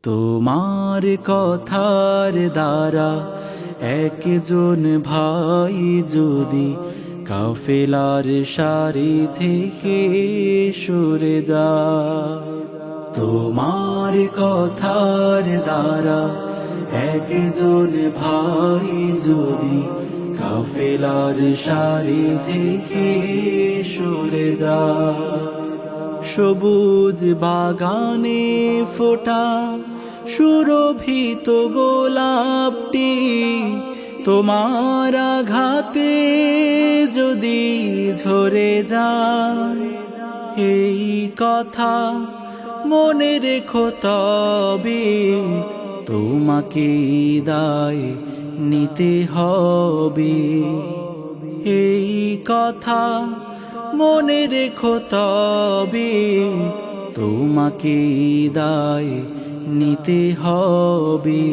তোমার কথার দ্বারা একজন ভাই যদি কাফেলার সারি থেকে সরে যায়, তোমার কথার দ্বারা একজন ভাই যদি কাফেলার সারি থেকে সরে যায়, সবুজ বাগানে ফোটা সুরভিত গোলাপটি তোমার আঘাতে যদি ঝরে যায়, এই কথা মনে রেখো তবে তোমাকে দায় নিতে হবে। এই কথা মনে রেখো তবে তোমাকে দায় নিতে হবে।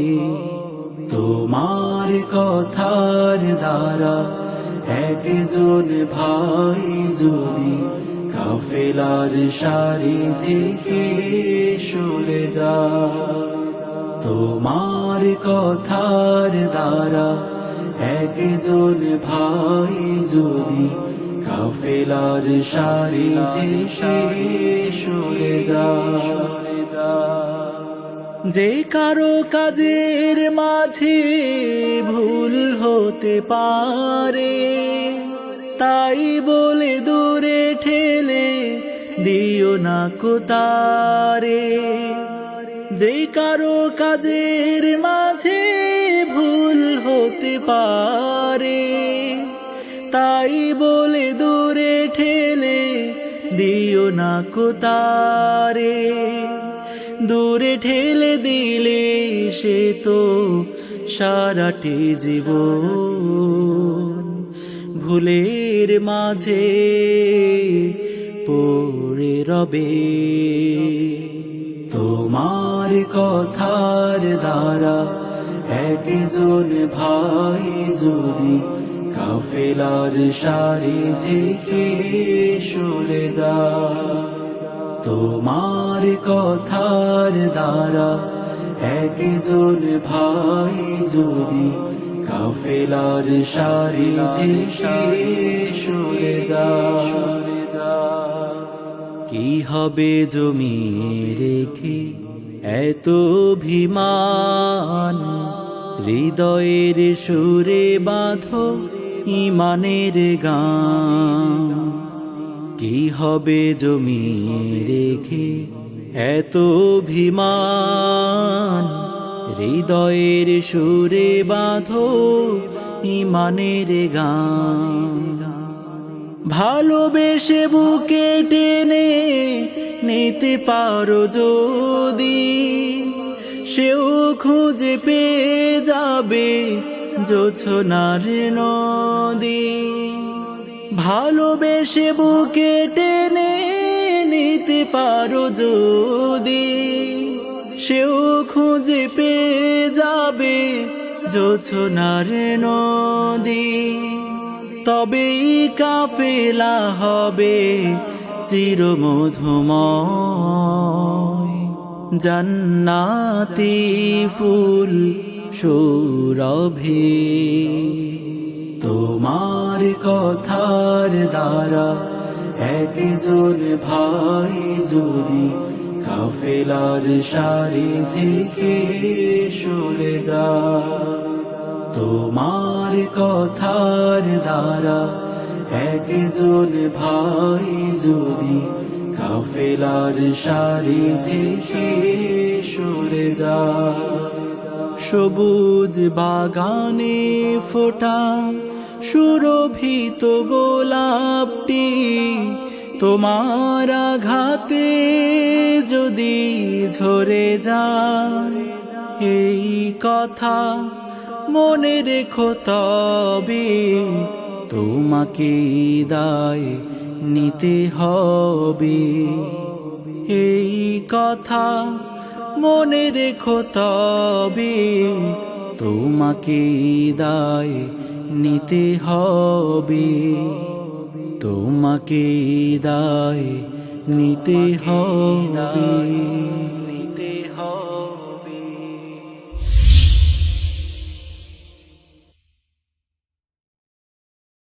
তোমার কথার দ্বারা একজন ভাই যদি কাফেলার সারি থেকে সরে যায়, তোমার কথার দ্বারা একজন ভাই যদি কাফেলার সারি থেকে সরে যায়, যে কারো কাজের মাঝে ভুল হতে পারে তাই বলে দূরে ঠেলে দিও না কোতারে, যে কারো কাজের মাঝে ভুল হতে পারে তাই বলে দূরে ঠেলে দিও না কোতারে, দূরে ঠেলে দিলে সে তো সারাটি জীবন ভুলের মাঝে পড়ে রবে। তোমার কথার দ্বারা একজন ভাই যদি কাফেলার সারি থেকে সরে যায়, তোমার কথার দ্বারা একজন ভাই যদি কাফেলার সারি থেকে সরে যায়, কি হবে জমি রেখে এত অভিমান, হৃদয়ের সুরে বাঁধো ইমানের গান। কি হবে জমি রেখে এত অভিমান, হৃদয়ের সুরে বাঁধো ইমানের গান। ভালোবেসে বুকে টেনে নিতে পারো যদি সেও খুঁজে পেয়ে যাবে জোছনার নদী। ভালোবেসে বুকে টেনে নিতে পারো যদি সেও খুঁজে পেয়ে যাবে জোছনার নদী। তবেই কাফেলা হবে চিরমধুময়, জান্নাতি ফুল সুরভি। তোমার কথার দ্বারা একজন ভাই যদি কাফেলার সারি থেকে সরে যায়, তোমার কথার দ্বারা একজন ভাই যদি কাফেলার সারি থেকে সরে যায়, সবুজ বাগানে ফোটা সুরভিত গোলাপটি তোমার আঘাতে যদি ঝরে যায়, এই কথা মনে রেখো তবে তোমাকে দায় নিতে হবে। এই কথা মনে রেখো তবে তোমাকে দায় নিতে হবে, তোমাকে দায় নিতে হবে।